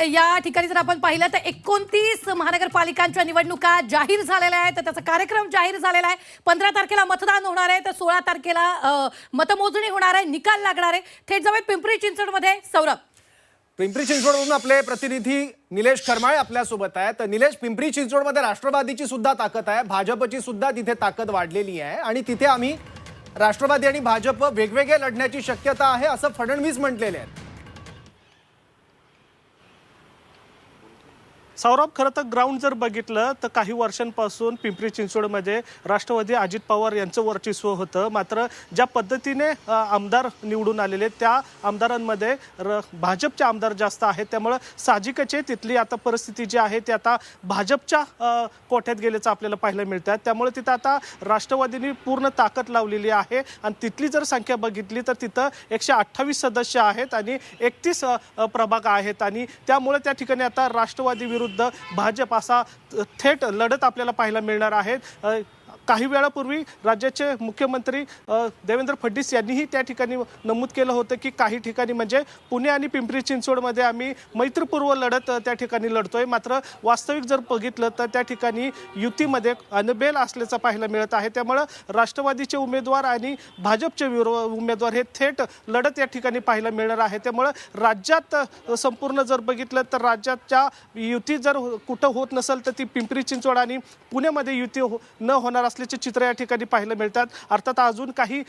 या ठिकाणी जर आपण पाहिलं तर 29 महानगरपालिकांच्या निवडणुका जाहीर झालेल्या आहेत. तर त्याचा कार्यक्रम जाहीर झालेला आहे. 15 तारखेला मतदान होणार आहे, तर 16 तारखेला मतमोजणी होणार आहे, निकाल लागणार आहे. थेट जाऊयात पिंपरी चिंचवडमध्ये. सौरभ, पिंपरी चिंचवडवरून आपले प्रतिनिधी निलेश खरमाळे आपल्या सोबत आहेत. तर निलेश, पिंपरी चिंचवडमध्ये राष्ट्रवादीची सुद्धा ताकद आहे, भाजपची सुद्धा तिथे ताकद वाढलेली आहे आणि तिथे आम्ही राष्ट्रवादी आणि भाजप वेगवेगळे लढण्याची शक्यता आहे असं फडणवीस म्हटलेले आहेत. सौरभ, खरं तर ग्राउंड जर बघितलं तर काही वर्षांपासून पिंपरी चिंचवडमध्ये राष्ट्रवादी अजित पवार यांचं वर्चस्व होतं. मात्र ज्या पद्धतीने आमदार निवडून आलेले त्या आमदारांमध्ये भाजपचे आमदार जास्त आहेत. त्यामुळं साहजिकच आहे तिथली आता परिस्थिती जी आहे ती आता भाजपच्या कोठ्यात गेल्याचं आपल्याला पाहायला मिळतात. त्यामुळे तिथं आता राष्ट्रवादीने पूर्ण ताकद लावलेली आहे आणि तिथली जर संख्या बघितली तर तिथं 128 सदस्य आहेत आणि 31 प्रभाग आहेत आणि त्यामुळे त्या ठिकाणी आता राष्ट्रवादी विरुद्ध भाजप असा थेट लढत आपल्याला पाहायला मिळणार आहे. काही वेळापूर्वी राज्याचे मुख्यमंत्री देवेंद्र फडणवीस यांनीही त्या ठिकाणी नमूद केलं होतं की काही ठिकाणी म्हणजे पुणे आणि पिंपरी चिंचवडमध्ये आम्ही मैत्रीपूर्व लढत त्या ठिकाणी लढतोय. मात्र वास्तविक जर बघितलं तर त्या ठिकाणी युतीमध्ये अनबेल असल्याचं पाहायला मिळत आहे. त्यामुळं राष्ट्रवादीचे उमेदवार आणि भाजपचे उमेदवार हे थेट लढत या ठिकाणी पाहायला मिळणार आहे. त्यामुळं राज्यात संपूर्ण जर बघितलं तर राज्याच्या युती जर कुठं होत नसेल तर ती पिंपरी चिंचवड आणि पुण्यामध्ये युती न होणार असल्याचे चित्र या ठिकाणी पाहायला मिळतात. अर्थात अजून काही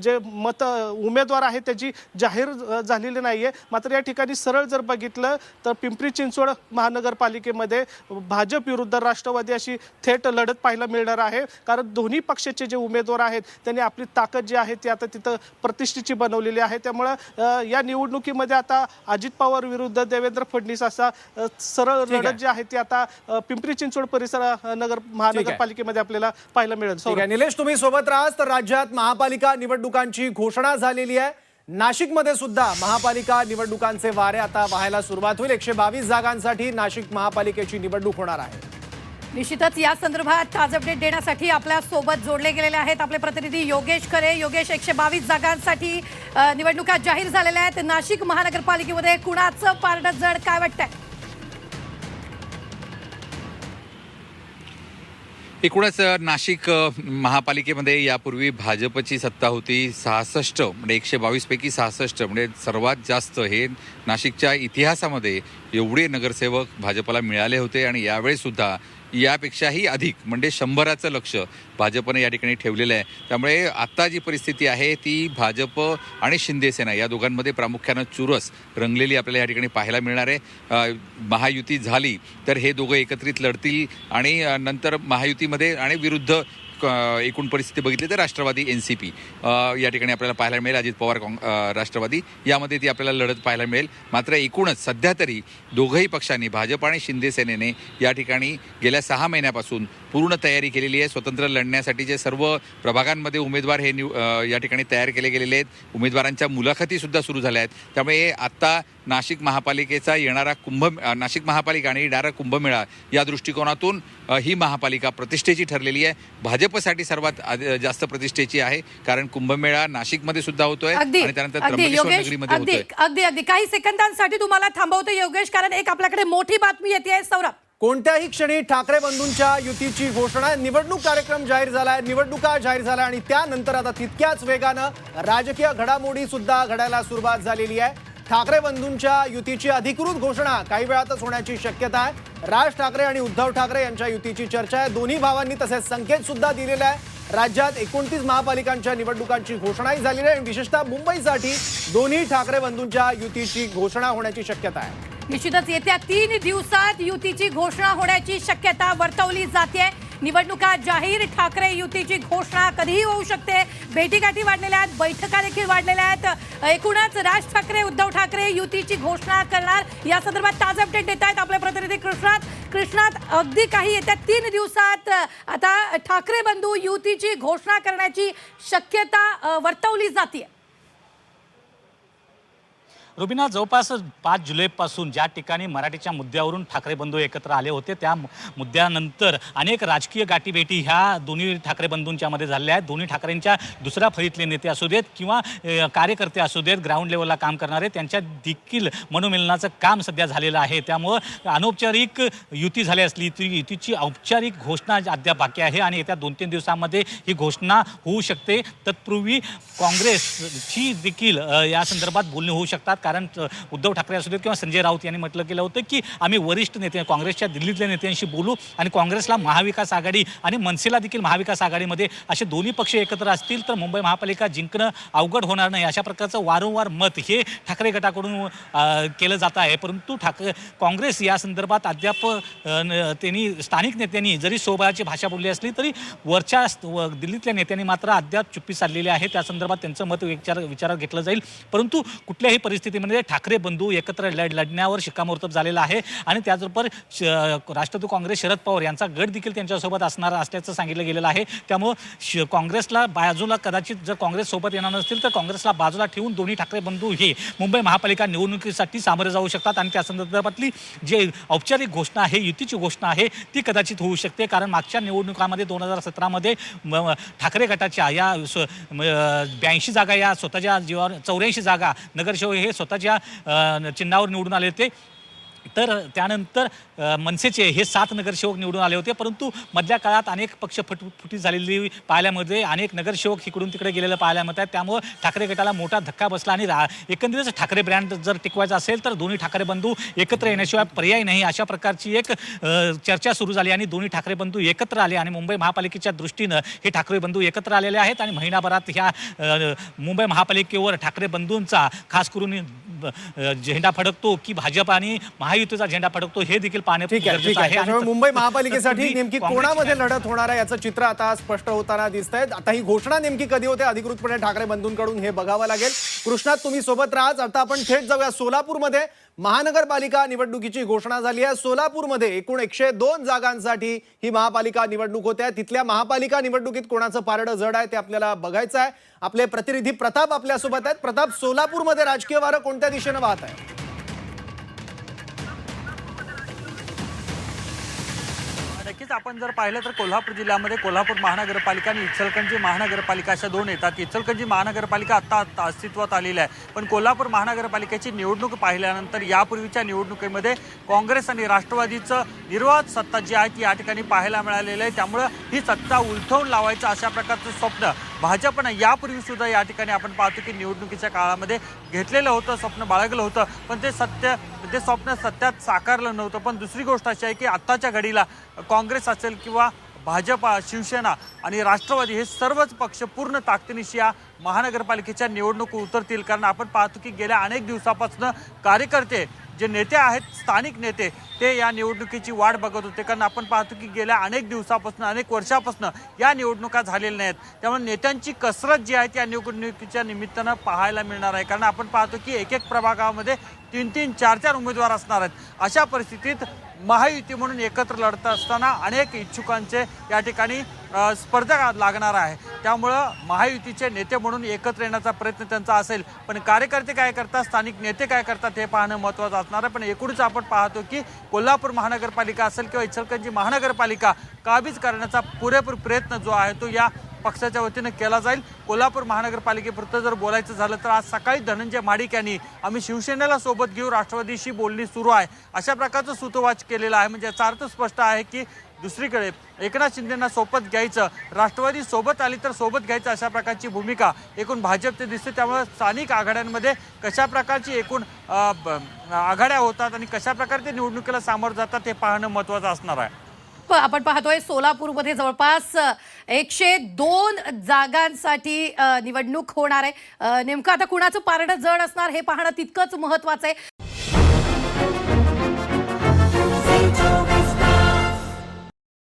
जे उमेदवार आहेत त्याची जाहीर झालेली नाहीये. मात्र या ठिकाणी सरळ जर बघितलं तर पिंपरी चिंचवड महानगरपालिकेमध्ये भाजप विरुद्ध राष्ट्रवादी अशी थेट लढत पाहायला मिळणार आहे. कारण दोन्ही पक्षाचे जे उमेदवार आहेत त्यांनी आपली ताकद जी आहे ती आता तिथं प्रतिष्ठेची बनवलेली आहे. त्यामुळं या निवडणुकीमध्ये आता अजित पवार विरुद्ध देवेंद्र फडणवीस असा सरळ लढत जी आहे ती आता पिंपरी चिंचवड परिसर महानगरपालिकेमध्ये आपल्याला पाहायला मिळेल. निलेश, तुम्ही सोबत राहा. तर राज्यात महापालिका निवडणुकांची घोषणा झालेली आहे. नाशिकमध्ये सुद्धा महापालिका निवडणुकांचे वारे आता वाहायला सुरुवात होईल. 122 जागांसाठी नाशिक महापालिकेची निवडणूक होणार आहे. निश्चितच या संदर्भात ताजे अपडेट देण्यासाठी आपल्या सोबत जोडले गेलेले आहेत आपले प्रतिनिधी योगेश खरे. योगेश, 122 जागांसाठी निवडणुका जाहीर झालेल्या आहेत. नाशिक महानगरपालिकेमध्ये कुणाचं पारडं जड, काय वाटतंय? एकूणच नाशिक महापालिकेमध्ये यापूर्वी भाजपची सत्ता होती. 66 म्हणजे 122 पैकी 66 म्हणजे सर्वात जास्त हे नाशिकच्या इतिहासामध्ये एवढे नगरसेवक भाजपला मिळाले होते आणि यावेळी सुद्धा यापेक्षाही अधिक म्हणजे 100चं लक्ष भाजपने या ठिकाणी ठेवलेलं आहे. त्यामुळे आता जी परिस्थिती आहे ती भाजप आणि शिंदे सेना या दोघांमध्ये प्रामुख्यानं चुरस रंगलेली आपल्याला या ठिकाणी पाहायला मिळणार आहे. महायुती झाली तर हे दोघं एकत्रित लढतील आणि नंतर महायुतीमध्ये आणि विरुद्ध एकूण परिस्थिती बघितली तर राष्ट्रवादी NCP या ठिकाणी आपल्याला पाहायला मिळेल. अजित पवार राष्ट्रवादी यामध्ये ती आपल्याला लढत पाहायला मिळेल. मात्र एकूणच सध्या तरी दोघंही पक्षांनी भाजप आणि शिंदे सेनेने या ठिकाणी गेल्या 6 महिन्यापासून पूर्ण तयारी केलेली आहे. स्वतंत्र लढण्यासाठीचे सर्व प्रभागांमध्ये उमेदवार हे या ठिकाणी तयार केले गेलेले आहेत. उमेदवारांच्या मुलाखती सुद्धा सुरू झाल्या आहेत. त्यामुळे आता नाशिक महापालिकेचा येणारा नाशिक महापालिका आणि येणारा कुंभमेळा या दृष्टिकोनातून ही महापालिका प्रतिष्ठेची ठरलेली आहे. भाजपसाठी सर्वात जास्त प्रतिष्ठेची आहे कारण कुंभमेळा नाशिकमध्ये सुद्धा होतोय आणि त्यानंतर त्र्यंबकेश्वर नगरीमध्ये होतोय. अगदी काही सेकंदांसाठी तुम्हाला थांबवतो योगेश, कारण एक आपल्याकडे मोठी बातमी येते. सौरभ, कोणत्याही क्षणी ठाकरे बंधूंच्या युतीची घोषणा, निवडणूक कार्यक्रम जाहीर झालाय, निवडणुका जाहीर झाल्या आणि त्यानंतर आता तितक्याच वेगानं राजकीय घडामोडी सुद्धा घडायला सुरुवात झालेली आहे. ठाकरे बंधूंच्या युतीची अधिकृत घोषणा काही वेळातच होण्याची शक्यता आहे. राज ठाकरे आणि उद्धव ठाकरे यांच्या युतीची चर्चा आहे. दोन्ही भावांनी तसेच संकेत सुद्धा दिलेला आहे. राज्यात 29 महापालिकांच्या निवडणुकांची घोषणाही झालेली आहे. विशेषतः मुंबईसाठी दोन्ही ठाकरे बंधूंच्या युतीची घोषणा होण्याची शक्यता आहे. निश्चितच येत्या 3 दिवसात युतीची घोषणा होण्याची शक्यता वर्तवली जाते. निवडणुका जाहीर, ठाकरे युतीची घोषणा कधीही होऊ शकते. भेटीगाठी वाढलेल्या आहेत, बैठका देखील वाढलेल्या आहेत. एकूणच राज ठाकरे उद्धव ठाकरे युतीची घोषणा करणार या संदर्भात ताजे अपडेट देत आहेत आपले प्रतिनिधी कृष्णात. अगदी काही येत्या 3 दिवसात आता ठाकरे बंधू युतीची घोषणा करण्याची शक्यता वर्तवली जाते. रुबिना, जवळपास 5 जुलैपासून ज्या ठिकाणी मराठीच्या मुद्द्यावरून ठाकरे बंधू एकत्र आले होते त्या मुद्द्यानंतर अनेक राजकीय गाठीभेटी ह्या दोन्ही ठाकरे बंधूंच्या मध्ये झालेल्या आहेत. दोन्ही ठाकरेंच्या दुसऱ्या फळीतले नेते असू देत किंवा कार्यकर्ते असू देत, ग्राउंड लेवलला काम करणारे, त्यांच्या देखील मनोमिलनाचं काम सध्या झालेलं आहे. त्यामुळं अनौपचारिक युती झाली असली तरी युतीची औपचारिक घोषणा अद्याप बाकी आहे आणि येत्या 2-3 दिवसांमध्ये ही घोषणा होऊ शकते. तत्पूर्वी काँग्रेसची देखील या संदर्भात बोलणी होऊ शकतात. कारण उद्धव ठाकरे असू देत किंवा संजय राऊत यांनी म्हटलं गेलं होतं की आम्ही वरिष्ठ नेते काँग्रेसच्या दिल्लीतल्या नेत्यांशी बोलू आणि काँग्रेसला महाविकास आघाडी आणि मनसेला देखील महाविकास आघाडीमध्ये असे दोन्ही पक्ष एकत्र असतील तर मुंबई महापालिका जिंकणं अवघड होणार नाही, अशा प्रकारचं वारंवार मत हे ठाकरे गटाकडून केलं जात आहे. परंतु काँग्रेस या संदर्भात अद्याप त्यांनी स्थानिक नेत्यांनी जरी सोबळाची भाषा बोलली असली तरी वरच्या दिल्लीतल्या नेत्यांनी मात्र अद्याप चुप्पी चाललेली आहे. त्या संदर्भात त्यांचं मत विचारात घेतलं जाईल. परंतु कुठल्याही परिस्थितीमध्ये ठाकरे बंधू एकत्र लढण्यावर शिक्कामोर्तब झालेला आहे आणि त्याचबरोबर राष्ट्रवादी काँग्रेस शरद पवार यांचा गट देखील त्यांच्यासोबत असणार असल्याचं सांगितलं गेलेलं आहे. त्यामुळं काँग्रेसला बाजूला कदाचित जर काँग्रेस सोबत येणार नसतील तर काँग्रेसला बाजूला ठेवून दोन्ही ठाकरे बंधू हे मुंबई महापालिका निवडणुकीसाठी सामोरे जाऊ शकतात आणि त्या संदर्भातली जे औपचारिक घोषणा आहे, युतीची घोषणा आहे, ती कदाचित होऊ शकते. कारण मागच्या निवडणुकामध्ये 2017मध्ये ठाकरे गटाच्या या 82 जागा या स्वतःच्या जीवावर 84 जागा नगरसेवक हे स्वतःच्या चिन्हावर निवडून आले होते. तर त्यानंतर मनसेचे हे 7 नगरसेवक निवडून आले होते. परंतु मधल्या काळात अनेक पक्ष फुटी झालेली पाहायल्यामध्ये अनेक नगरसेवक इकडून तिकडे गेलेलं पाहायला मिळतात. त्यामुळे ठाकरे गटाला मोठा धक्का बसला आणि एकंदरीतच ठाकरे ब्रँड जर टिकवायचा असेल तर दोन्ही ठाकरे बंधू एकत्र येण्याशिवाय पर्याय नाही, अशा प्रकारची एक चर्चा सुरू झाली आणि दोन्ही ठाकरे बंधू एकत्र आले आणि मुंबई महापालिकेच्या दृष्टीनं हे ठाकरे बंधू एकत्र आलेले आहेत आणि महिनाभरात ह्या मुंबई महापालिकेवर ठाकरे बंधूंचा खास करून झेंडा फडकतो की भाजप आणि महायुतीचा झेंडा फडकतो हे देखील पाहणे गरजेचं आहे. त्यामुळे मुंबई महापालिकेसाठी नेमकी कोणामध्ये लढत होणार आहे याचं चित्र आता स्पष्ट होताना दिसत आहे. आता ही घोषणा नेमकी कधी होते अधिकृतपणे ठाकरे बंधूंकडून हे बघावं लागेल. कृष्णात, तुम्ही सोबत राहा. आता आपण थेट जाऊया सोलापूरमध्ये. महानगरपालिका निवडणुकीची घोषणा झाली आहे. सोलापूरमध्ये एकूण 102 जागांसाठी ही महापालिका निवडणूक होते. तिथल्या महापालिका निवडणुकीत कोणाचं पारडं जड आहे ते आपल्याला बघायचं आहे. आपले प्रतिनिधी प्रताप आपल्यासोबत आहेत. प्रताप, सोलापूरमध्ये राजकीय वारं कोणत्या दिशेनं वाहत आहे? नक्कीच आपण जर पाहिलं तर कोल्हापूर जिल्ह्यामध्ये कोल्हापूर महानगरपालिका आणि इचलकरंजी महानगरपालिका अशा 2 येतात. इचलकरंजी महानगरपालिका आता अस्तित्वात आलेली आहे, पण कोल्हापूर महानगरपालिकेची निवडणूक पाहिल्यानंतर यापूर्वीच्या निवडणुकीमध्ये काँग्रेस आणि राष्ट्रवादीचं निर्वाध सत्ता जी आहे ती या ठिकाणी पाहायला मिळालेली आहे. त्यामुळं ही सत्ता उलथवून लावायचं अशा प्रकारचं स्वप्न भाजपनं यापूर्वी सुद्धा या ठिकाणी आपण पाहतो की निवडणुकीच्या काळामध्ये घेतलेलं होतं, स्वप्न बाळगलं होतं, पण ते स्वप्न सत्यात साकारलं नव्हतं. पण दुसरी गोष्ट अशी आहे की आत्ताच्या घडीला काँग्रेस असेल किंवा भाजपा, शिवसेना आणि राष्ट्रवादी हे सर्वच पक्ष पूर्ण ताकदीनिशी या महानगरपालिकेच्या निवडणूक उतरतील. कारण आपण पाहतो की गेल्या अनेक दिवसापासून कार्यकर्ते जे नेते आहेत, स्थानिक नेते, ते या निवडणुकीची वाट बघत होते. कारण आपण पाहतो की गेल्या अनेक दिवसापासून, अनेक वर्षापासून या निवडणुका झालेल्या नाहीत. त्यामुळे नेत्यांची कसरत जी आहे त्या निवडणुकीच्या निमित्तानं पाहायला मिळणार आहे. कारण आपण पाहतो की एक प्रभागामध्ये 3-3, 4-4 उमेदवार असणार आहेत. अशा परिस्थितीत महायुती म्हणून एकत्र लढत असताना अनेक इच्छुकांचे या ठिकाणी स्पर्धा लागणार आहे. त्यामुळं महायुतीचे नेते म्हणून एकत्र येण्याचा प्रयत्न त्यांचा असेल, पण कार्यकर्ते काय करतात, स्थानिक नेते काय करतात हे पाहणं महत्त्वाचं असणार आहे. पण एकूणच आपण पाहतो की कोल्हापूर महानगरपालिका असेल किंवा इचलकरंजी महानगरपालिका काबीज करण्याचा पुरेपूर प्रयत्न जो आहे तो या पक्षाच्या वतीनं केला जाईल. कोल्हापूर महानगरपालिकेपुरतं जर बोलायचं झालं तर आज सकाळी धनंजय महाडिक यांनी आम्ही शिवसेनेला सोबत घेऊ, राष्ट्रवादीशी बोलणी सुरू आहे अशा प्रकारचं सूतोवाच केलेलं आहे. म्हणजे याचा अर्थ स्पष्ट आहे की दुसरीकडे एकनाथ शिंदेंना सोबत घ्यायचं, राष्ट्रवादी सोबत आली तर सोबत घ्यायचं अशा प्रकारची भूमिका एकूण भाजपचे दिसते. त्यामुळे स्थानिक आघाड्यांमध्ये कशा प्रकारची एकूण आघाड्या होतात आणि कशा प्रकारे ते निवडणुकीला सामोरं जातात हे पाहणं महत्त्वाचं असणार आहे. आपण पाहतोय सोलापूरमध्ये जवळपास 102 जागांसाठी निवडणूक होणार आहे. नेमकं आता कुणाचं पारडं जड असणार हे पाहणं तितकंच महत्वाचं आहे.